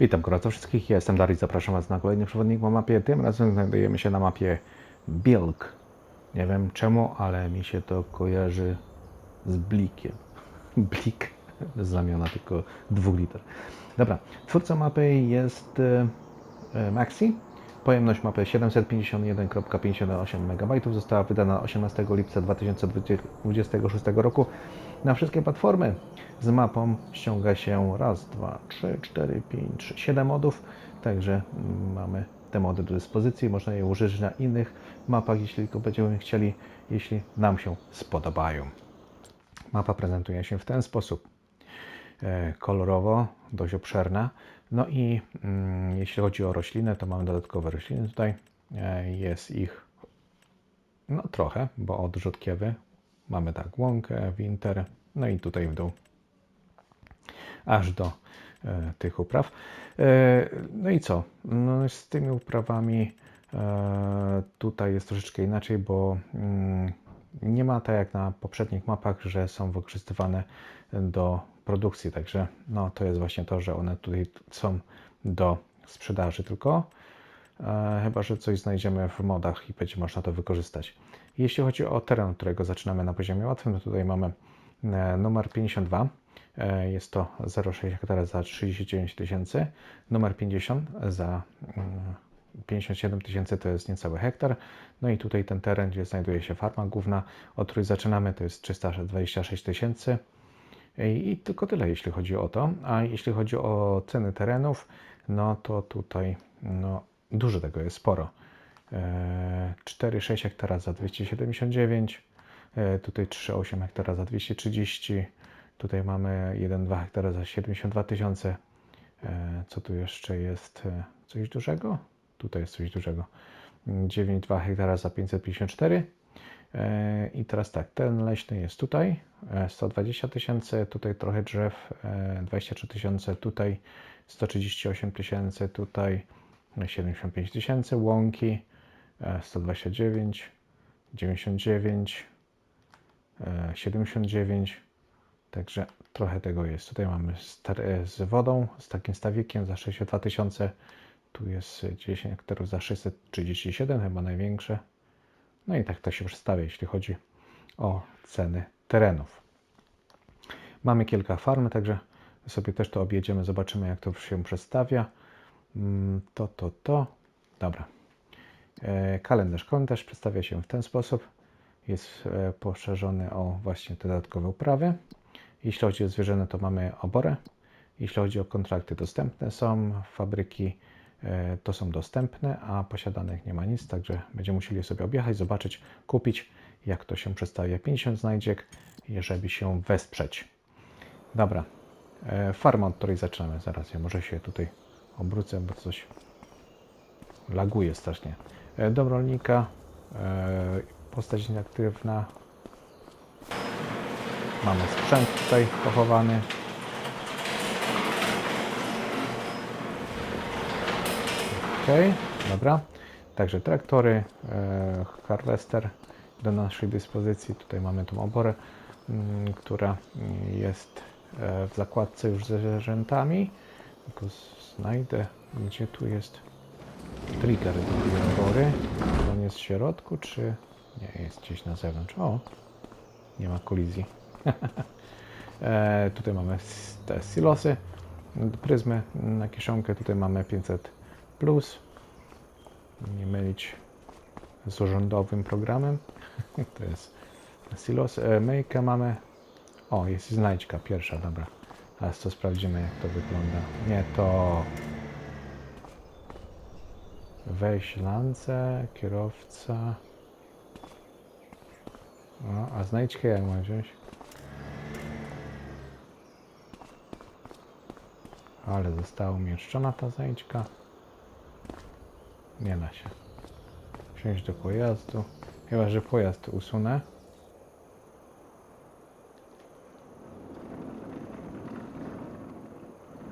Witam gorąco wszystkich, ja jestem Dariusz, zapraszam Was na kolejny przewodnik po mapie. Tym razem znajdujemy się na mapie Bilk. Nie wiem czemu, ale mi się to kojarzy z blikiem. Blik, bez znamiona, tylko 2 liter. Dobra, twórcą mapy jest Maxi. Pojemność mapy 751,58 MB. Została wydana 18 lipca 2026 roku na wszystkie platformy. Z mapą ściąga się raz, 2, 3, 4, 5, 7 modów. Także mamy te mody do dyspozycji. Można je użyć na innych mapach, jeśli tylko będziemy chcieli, jeśli nam się spodobają. Mapa prezentuje się w ten sposób. Kolorowo, dość obszerna. No i jeśli chodzi o rośliny, to mamy dodatkowe rośliny tutaj. Jest ich trochę, bo od rzodkiewy mamy tak łąkę, winter, no i tutaj w dół aż do tych upraw. No i co? No z tymi uprawami tutaj jest troszeczkę inaczej, bo nie ma tak jak na poprzednich mapach, że są wykorzystywane do produkcji, także no to jest właśnie to, że one tutaj są do sprzedaży tylko, chyba że coś znajdziemy w modach i będzie można to wykorzystać. Jeśli chodzi o teren, którego zaczynamy na poziomie łatwym, to tutaj mamy numer 52, jest to 0,6 hektara za 39 tysięcy, numer 50 za 57 tysięcy, to jest niecały hektar. No i tutaj ten teren, gdzie znajduje się farma główna, od której zaczynamy, to jest 326 tysięcy. I tylko tyle, jeśli chodzi o to. A jeśli chodzi o ceny terenów, no to tutaj dużo tego jest, sporo. 4,6 hektara za 279, tutaj 3,8 hektara za 230, tutaj mamy 1,2 hektara za 72 tysiące. Co tu jeszcze jest? Coś dużego? Tutaj jest coś dużego. 9,2 hektara za 554. I teraz tak, ten leśny jest tutaj, 120 tysięcy, tutaj trochę drzew, 23 tysiące, tutaj 138 tysięcy, tutaj 75 tysięcy, łąki 129, 99, 79, także trochę tego jest. Tutaj mamy z wodą, z takim stawikiem za 62 tysiące, tu jest 10 hektarów za 637, chyba największe. No i tak to się przedstawia, jeśli chodzi o ceny terenów. Mamy kilka farm, także sobie też to objedziemy, zobaczymy jak to się przedstawia. Dobra. Kalendarz przedstawia się w ten sposób. Jest poszerzony o właśnie te dodatkowe uprawy. Jeśli chodzi o zwierzęta, to mamy oborę. Jeśli chodzi o kontrakty, dostępne są, fabryki to są dostępne, a posiadanych nie ma nic, także będziemy musieli sobie objechać, zobaczyć, kupić, jak to się przedstawia. 50 znajdziek, żeby się wesprzeć. Dobra, farma, od której zaczynamy. Zaraz ja może się tutaj obrócę, bo coś laguje strasznie. Dom rolnika, postać nieaktywna. Mamy sprzęt tutaj pochowany. Ok, dobra. Także traktory, harwester do naszej dyspozycji. Tutaj mamy tą oborę, która jest w zakładce już ze zwierzętami. Tylko znajdę, gdzie tu jest trigger do tej obory. Czy on jest w środku, czy nie, jest gdzieś na zewnątrz. O, nie ma kolizji. Tutaj mamy te silosy, pryzmy na kieszonkę. Tutaj mamy 500 plus. Nie mylić z urzędowym programem. To jest silos. Myjkę mamy. O, jest znajdźka pierwsza, dobra. Teraz to sprawdzimy, jak to wygląda. Nie to. Weź lance, kierowca. O, a znajdźkę jak mam wziąć? Ale została umieszczona ta znajdźka. Nie da się. Wsiąść do pojazdu. Chyba że pojazd usunę.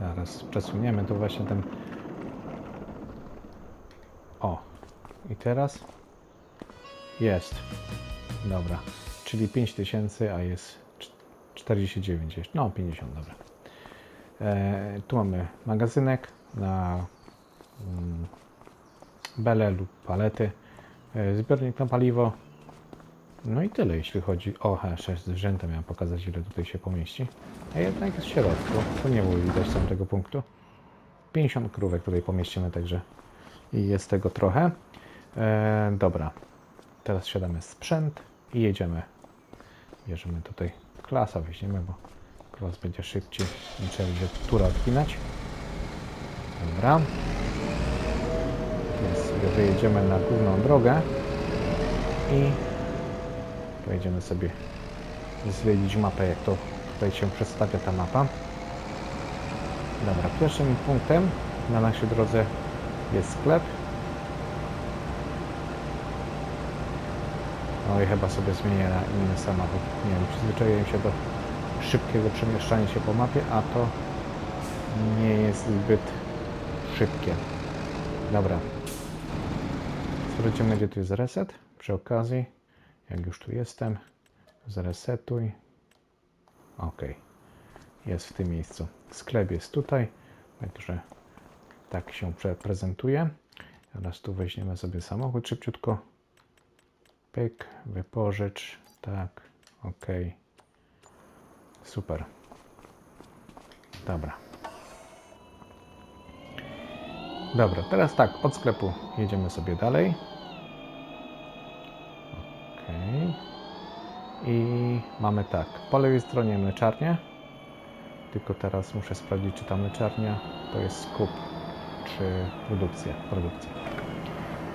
Zaraz przesuniemy to właśnie ten. O. I teraz? Jest. Dobra. Czyli 5000, a jest 49 jeszcze. No 50, dobra. Tu mamy magazynek. na bele lub palety, zbiornik na paliwo. No i tyle, jeśli chodzi o jeszcze zwierzęta. Miałem pokazać, ile tutaj się pomieści. A jednak jest w środku, to nie było widać z tamtego punktu. 50 krówek tutaj pomieścimy, także i jest tego trochę. Dobra, teraz siadamy sprzęt i jedziemy. Bierzemy tutaj klasa, weźmiemy, bo klas będzie szybciej, nie trzeba będzie tura odpinać. Dobra. Więc sobie wyjedziemy na główną drogę i pojedziemy sobie zwiedzić mapę, jak to tutaj się przedstawia ta mapa. Dobra, pierwszym punktem na naszej drodze jest sklep. No i chyba sobie zmienię na inny samochód. Nie wiem, przyzwyczaiłem się do szybkiego przemieszczania się po mapie, a to nie jest zbyt szybkie. Dobra. Sprawdzimy, gdzie tu jest reset. Przy okazji, jak już tu jestem, zresetuj. OK. Jest w tym miejscu. Sklep jest tutaj, także tak się prezentuje. Teraz tu weźmiemy sobie samochód szybciutko. Pyk, wypożycz. Tak, OK. Super. Dobra. Dobra, teraz tak, od sklepu jedziemy sobie dalej. OK. I mamy tak, po lewej stronie mleczarnię. Tylko teraz muszę sprawdzić, czy ta mleczarnia to jest skup, czy produkcja.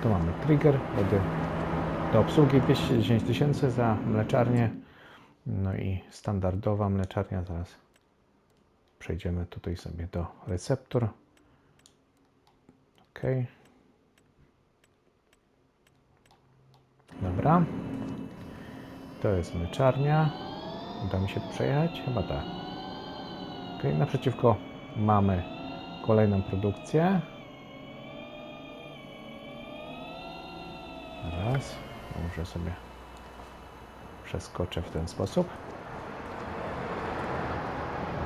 Tu mamy trigger do obsługi 210 000 za mleczarnię. No i standardowa mleczarnia. Zaraz przejdziemy tutaj sobie do receptur. OK. Dobra. To jest mleczarnia. Uda mi się tu przejechać? Chyba tak. OK. Naprzeciwko mamy kolejną produkcję. Raz. Może sobie przeskoczę w ten sposób.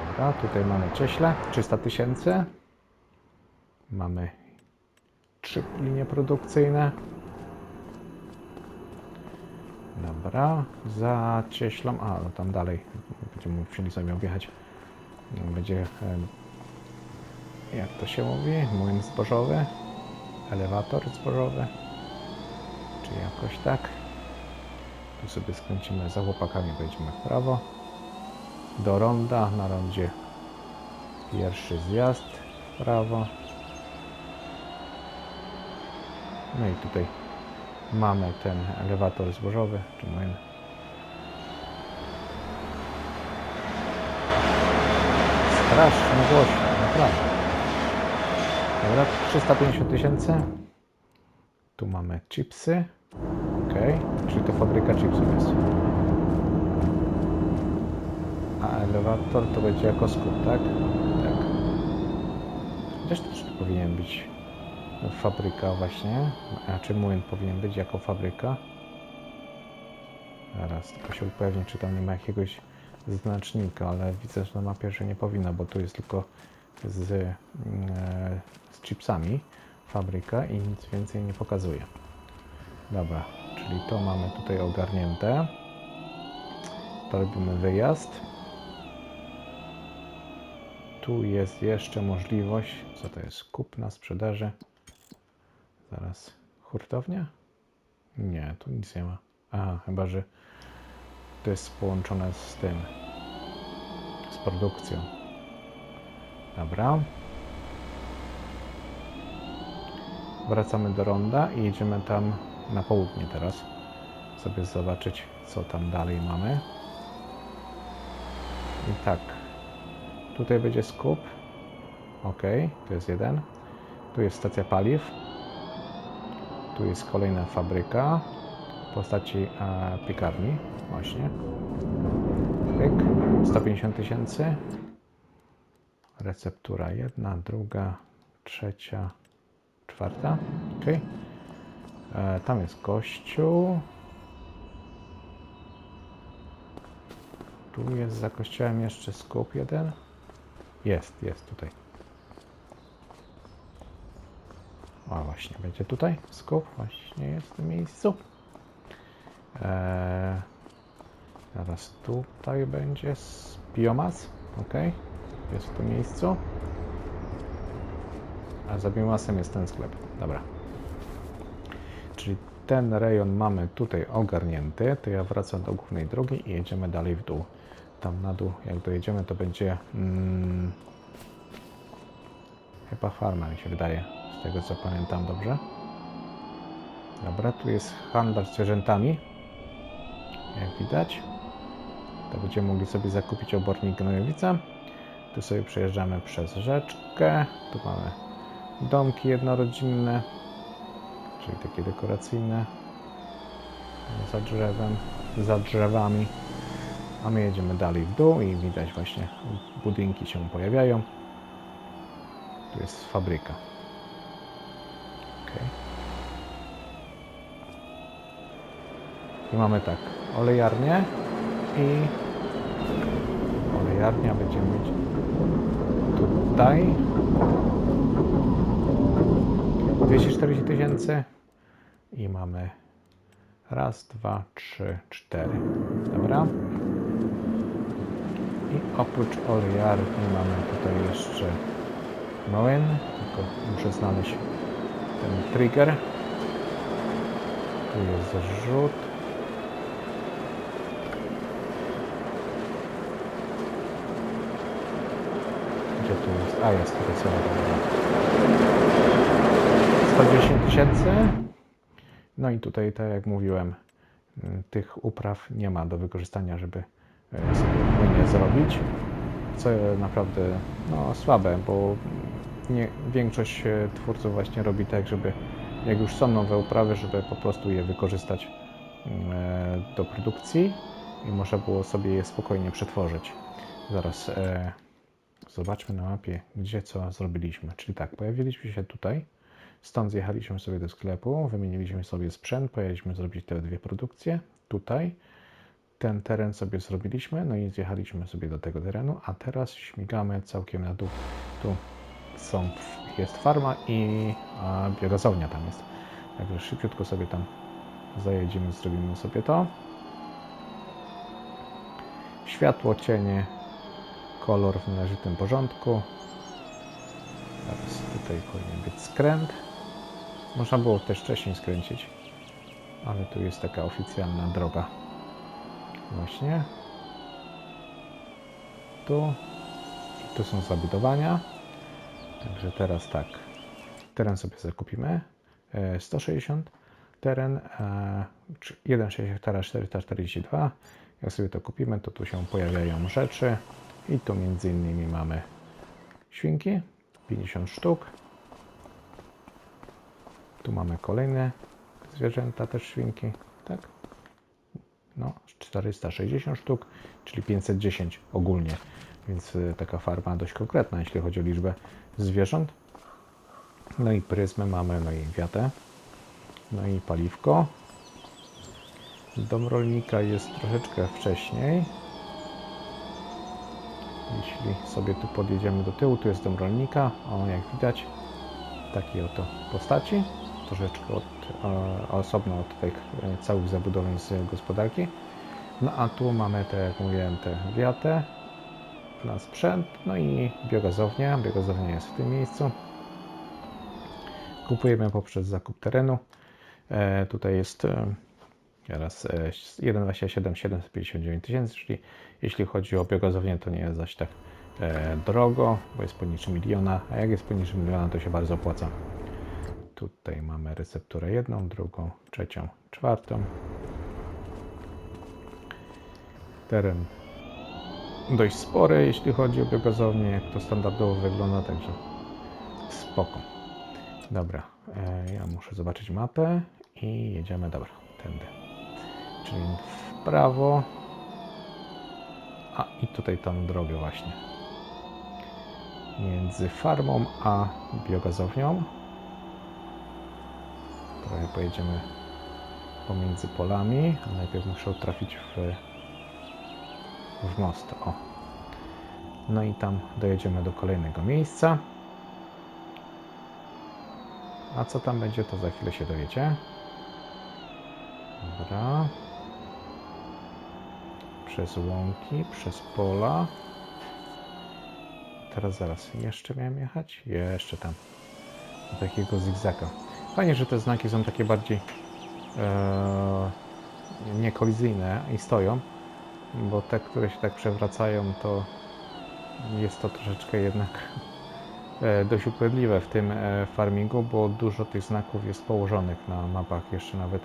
Dobra, tutaj mamy cieśle. 300 000. Mamy 3 linie produkcyjne. Dobra, za cieślą, no tam dalej będziemy musieli sobie objechać. Będzie, jak to się mówi, młyn zbożowy, elewator zbożowy, czy jakoś tak. Tu sobie skręcimy za chłopakami, pojedziemy w prawo. Do ronda, na rondzie pierwszy zjazd w prawo. No i tutaj mamy ten elewator zbożowy, czy młyn. Strasznie głośno, naprawdę. Dobra, 350 000. Tu mamy chipsy. OK, czyli to fabryka chipsów jest. A elewator to będzie jako skup, tak? Tak. Chociaż też powinien być fabryka właśnie. A czy młyn powinien być jako fabryka? Zaraz, tylko się upewnić, czy tam nie ma jakiegoś znacznika, ale widzę, że na mapie, że nie powinno, bo tu jest tylko z chipsami fabryka i nic więcej nie pokazuje. Dobra, czyli to mamy tutaj ogarnięte. To robimy wyjazd. Tu jest jeszcze możliwość, co to jest, kupna sprzedaży. Zaraz, hurtownia? Nie, tu nic nie ma. Aha, chyba że to jest połączone z tym, z produkcją. Dobra. Wracamy do ronda i jedziemy tam na południe teraz. Sobie zobaczyć, co tam dalej mamy. I tak. Tutaj będzie skup. OK, to jest jeden. Tu jest stacja paliw. Tu jest kolejna fabryka w postaci piekarni. Właśnie. Pyk. 150 000. Receptura jedna, druga, trzecia, czwarta. OK. Tam jest kościół. Tu jest za kościołem jeszcze skup jeden. Jest tutaj. O, właśnie, będzie tutaj skup, właśnie jest w tym miejscu. Teraz tutaj będzie biomas, ok, jest w tym miejscu. A za biomasem jest ten sklep, dobra. Czyli ten rejon mamy tutaj ogarnięty, to ja wracam do głównej drogi i jedziemy dalej w dół. Tam na dół, jak dojedziemy, to będzie chyba farma, mi się wydaje, z tego co pamiętam dobrze. Dobra, tu jest handlarz zwierzętami, jak widać. To będziemy mogli sobie zakupić obornik gnojowica. Tu sobie przejeżdżamy przez rzeczkę. Tu mamy domki jednorodzinne, czyli takie dekoracyjne, za drzewem, za drzewami. A my jedziemy dalej w dół i widać właśnie budynki się pojawiają. Tu jest fabryka. Okay. I mamy tak, olejarnię i olejarnia będziemy mieć tutaj 240 000 i mamy raz, dwa, trzy, cztery. Dobra. I oprócz olejarni mamy tutaj jeszcze młyn, tylko muszę znaleźć ten trigger. Tu jest zrzut. Gdzie tu jest? A, jest tutaj cena. 110 000. No i tutaj, tak jak mówiłem, tych upraw nie ma do wykorzystania, żeby sobie płynie zrobić. Co naprawdę słabe, bo większość twórców właśnie robi tak, żeby jak już są nowe uprawy, żeby po prostu je wykorzystać do produkcji i można było sobie je spokojnie przetworzyć. Zaraz zobaczmy na mapie, gdzie co zrobiliśmy. Czyli tak, pojawiliśmy się tutaj, stąd zjechaliśmy sobie do sklepu, wymieniliśmy sobie sprzęt, pojechaliśmy zrobić te dwie produkcje. Tutaj ten teren sobie zrobiliśmy, no i zjechaliśmy sobie do tego terenu, a teraz śmigamy całkiem na dół. Tu jest farma i biogazownia tam jest. Także szybciutko sobie tam zajedziemy, zrobimy sobie to. Światło, cienie, kolor w należytym porządku. Teraz tutaj powinien być skręt. Można było też wcześniej skręcić, ale tu jest taka oficjalna droga. Właśnie. Tu są zabudowania. Także teraz tak. Teren sobie zakupimy. 160 teren, 1,6 hektara 442. Jak sobie to kupimy, to tu się pojawiają rzeczy i tu między innymi mamy świnki, 50 sztuk. Tu mamy kolejne zwierzęta, też świnki, tak? No, 460 sztuk, czyli 510 ogólnie, więc taka farma dość konkretna, jeśli chodzi o liczbę zwierząt. No i pryzmy mamy, no i wiatę, no i paliwko. Dom rolnika jest troszeczkę wcześniej. Jeśli sobie tu podjedziemy do tyłu, tu jest dom rolnika. O, jak widać, takiej oto postaci. Troszeczkę osobno od tych całych zabudowań z gospodarki. No a tu mamy, tak jak mówiłem, tę wiatę na sprzęt, no i biogazownia. Biogazownia jest w tym miejscu. Kupujemy poprzez zakup terenu. Tutaj jest teraz 1,27 759 000, czyli jeśli chodzi o biogazownię, to nie jest zaś tak drogo, bo jest poniżej 1 miliona, a jak jest poniżej 1 miliona, to się bardzo opłaca. Tutaj mamy recepturę jedną, drugą, trzecią, czwartą. Teren dość spory, jeśli chodzi o biogazownię, jak to standardowo wygląda, także spoko. Dobra, ja muszę zobaczyć mapę i jedziemy, dobra, tędy. Czyli w prawo. A i tutaj tą drogę właśnie. Między farmą a biogazownią. Trochę pojedziemy pomiędzy polami, a najpierw muszę trafić w most. O. No i tam dojedziemy do kolejnego miejsca. A co tam będzie, to za chwilę się dowiecie. Dobra. Przez łąki, przez pola. Teraz zaraz, jeszcze miałem jechać? Jeszcze tam. Do takiego zigzaga. Fajnie, że te znaki są takie bardziej niekolizyjne i stoją, bo te, które się tak przewracają, to jest to troszeczkę jednak dość upierdliwe w tym farmingu, bo dużo tych znaków jest położonych na mapach. Jeszcze nawet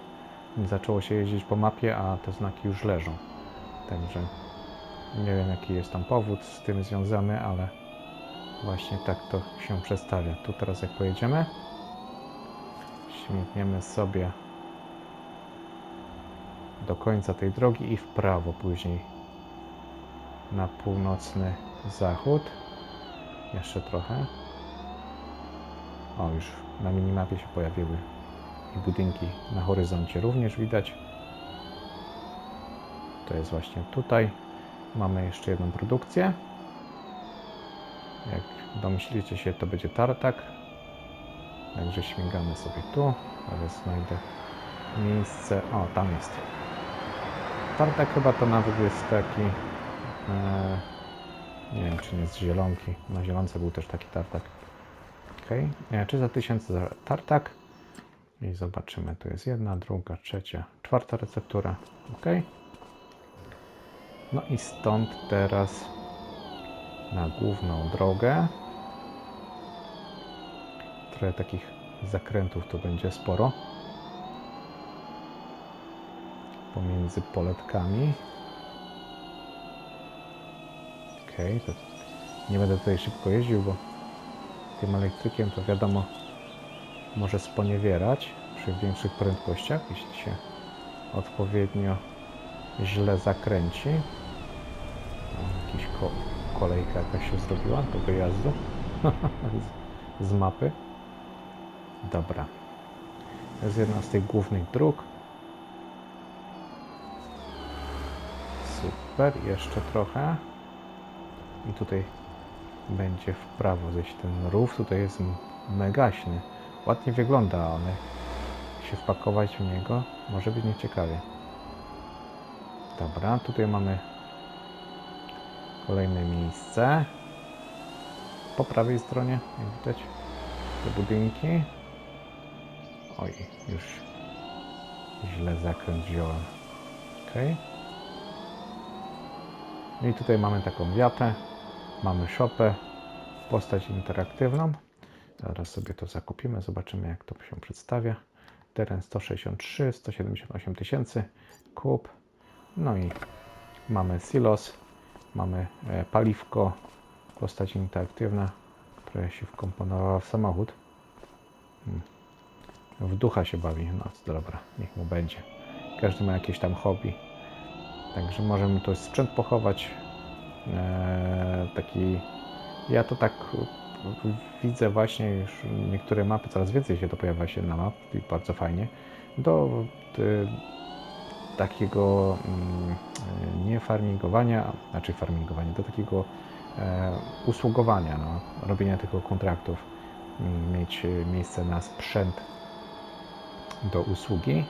nie zaczęło się jeździć po mapie, a te znaki już leżą. Także nie wiem, jaki jest tam powód z tym związany, ale właśnie tak to się przedstawia. Tu teraz jak pojedziemy, śmigniemy sobie do końca tej drogi i w prawo później na północny zachód. Jeszcze trochę. O, już na minimapie się pojawiły i budynki na horyzoncie również widać. To jest właśnie tutaj. Mamy jeszcze jedną produkcję. Jak domyślicie się, to będzie tartak. Także śmigamy sobie tu. Teraz znajdę miejsce. O, tam jest. Tartak chyba to nawet jest taki... nie wiem, czy nie z zielonki. Na zielonce był też taki tartak. Ok. 300 000 za tartak. I zobaczymy. Tu jest jedna, druga, trzecia, czwarta receptura. Ok. No i stąd teraz na główną drogę. Trochę takich zakrętów tu będzie sporo. Pomiędzy poletkami. Ok, to nie będę tutaj szybko jeździł, bo tym elektrykiem to wiadomo może sponiewierać przy większych prędkościach, jeśli się odpowiednio źle zakręci. O, jakiś kolejka jakaś się zrobiła do wyjazdu z mapy. Dobra. To jest jedna z tych głównych dróg. Super, jeszcze trochę. I tutaj będzie w prawo zejść ten rów. Tutaj jest megaśny. Ładnie wygląda, ale się wpakować w niego może być nieciekawie. Dobra, tutaj mamy kolejne miejsce. Po prawej stronie, jak widać, te budynki. Oj, już źle zakręt wziąłem. Ok. No i tutaj mamy taką wiatę. Mamy shopę, postać interaktywną. Zaraz sobie to zakupimy, zobaczymy jak to się przedstawia. Teren 163, 178 tysięcy, kup. No i mamy silos, mamy paliwko, postać interaktywna, która się wkomponowała w samochód. W ducha się bawi, no dobra, niech mu będzie. Każdy ma jakieś tam hobby. Także możemy tu sprzęt pochować. Taki, ja to tak widzę właśnie już niektóre mapy, coraz więcej się to pojawia się na map i bardzo fajnie. Do takiego nie farmingowania, znaczy farmingowania, do takiego usługowania, no, robienia tylko kontraktów, mieć miejsce na sprzęt do usługi,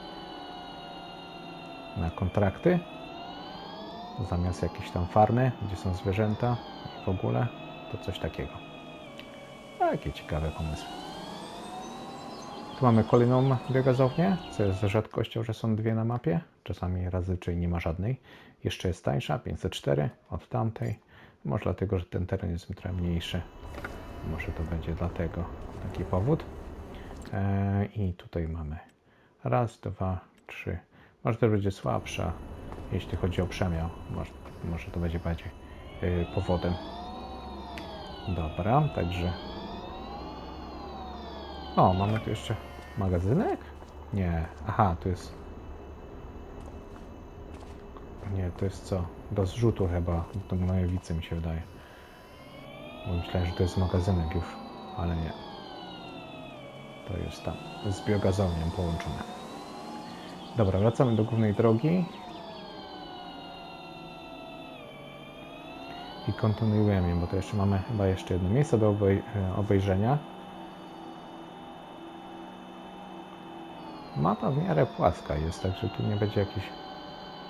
na kontrakty, zamiast jakieś tam farmy, gdzie są zwierzęta i w ogóle, to coś takiego. Takie ciekawe pomysły. Tu mamy kolejną biogazownię, co jest rzadkością, że są dwie na mapie. Czasami razy nie ma żadnej. Jeszcze jest tańsza, 504 od tamtej. Może dlatego, że ten teren jest trochę mniejszy. Może to będzie dlatego taki powód. I tutaj mamy raz, dwa, trzy. Może to będzie słabsza, jeśli chodzi o przemiał. Może to będzie bardziej powodem. Dobra, także... O, mamy tu jeszcze magazynek? Nie. Aha, tu jest... Nie, to jest co? Do zrzutu chyba. Do gnojowicy mi się wydaje. Bo myślałem, że to jest magazynek już, ale nie. To jest tam z biogazownią połączone. Dobra, wracamy do głównej drogi. I kontynuujemy, bo to jeszcze mamy chyba jeszcze jedno miejsce do obejrzenia. Mapa w miarę płaska jest, także tu nie będzie jakichś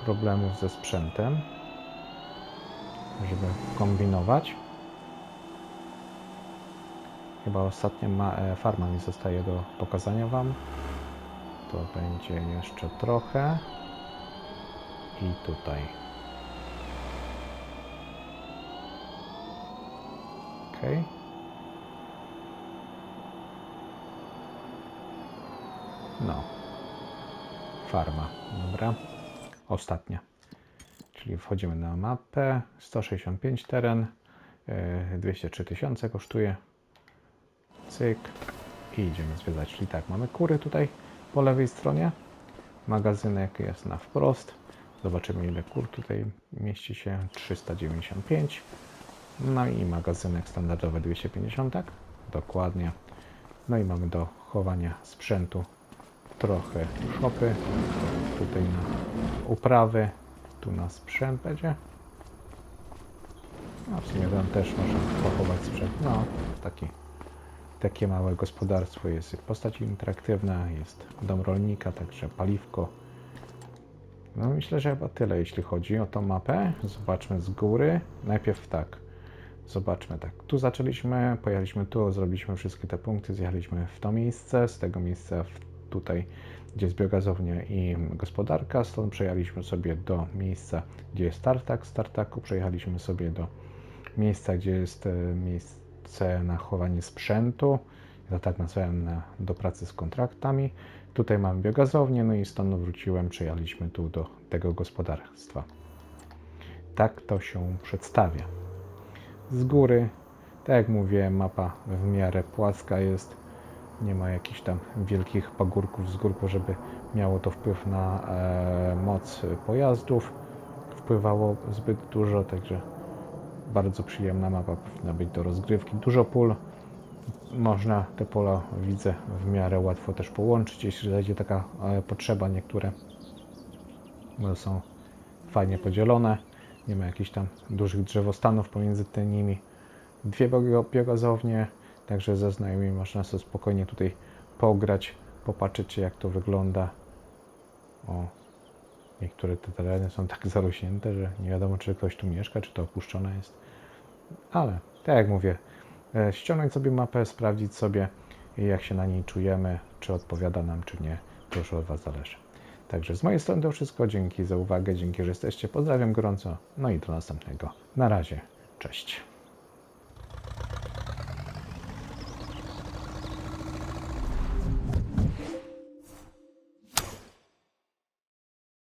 problemów ze sprzętem, żeby kombinować. Chyba ostatnia farma mi zostaje do pokazania Wam. To będzie jeszcze trochę. I tutaj. Ok. No. Farma. Dobra. Ostatnia. Czyli wchodzimy na mapę. 165 teren. 203 000 kosztuje. Cyk. I idziemy zwiedzać. Czyli tak, mamy kury tutaj po lewej stronie. Magazynek jest na wprost. Zobaczymy, ile kur tutaj mieści się. 395. No i magazynek standardowy 250. Tak? Dokładnie. No i mamy do chowania sprzętu trochę szopy. Tutaj na uprawy. Tu na sprzęt będzie. No w sumie tam też można pochować sprzęt. No, takie małe gospodarstwo jest. Postać interaktywna, jest dom rolnika, także paliwko. No myślę, że chyba tyle, jeśli chodzi o tą mapę. Zobaczmy z góry. Najpierw tak. Zobaczmy tak. Tu zaczęliśmy, pojechaliśmy tu, zrobiliśmy wszystkie te punkty, zjechaliśmy w to miejsce, z tego miejsca tutaj, gdzie jest biogazownia i gospodarka, stąd przejechaliśmy sobie do miejsca, gdzie jest tartak, z tartaku przejechaliśmy sobie do miejsca, gdzie jest miejsce na chowanie sprzętu, ja tak nazwałem, do pracy z kontraktami. Tutaj mam biogazownię, no i stąd wróciłem, przejechaliśmy tu do tego gospodarstwa. Tak to się przedstawia. Z góry, tak jak mówiłem, mapa w miarę płaska jest, nie ma jakichś tam wielkich pagórków z górką, żeby miało to wpływ na moc pojazdów, wpływało zbyt dużo, także bardzo przyjemna mapa powinna być do rozgrywki. Dużo pól, można te pola, widzę, w miarę łatwo też połączyć, jeśli zajdzie taka potrzeba. Niektóre są fajnie podzielone, nie ma jakichś tam dużych drzewostanów pomiędzy nimi. Dwie biogazownie, także ze znajomymi można sobie spokojnie tutaj pograć, popatrzeć, jak to wygląda. O, niektóre te tereny są tak zarośnięte, że nie wiadomo, czy ktoś tu mieszka, czy to opuszczone jest. Ale, tak jak mówię, ściągnąć sobie mapę, sprawdzić sobie, jak się na niej czujemy, czy odpowiada nam, czy nie. To już od Was zależy. Także z mojej strony to wszystko. Dzięki za uwagę, dzięki, że jesteście. Pozdrawiam gorąco. No i do następnego. Na razie. Cześć.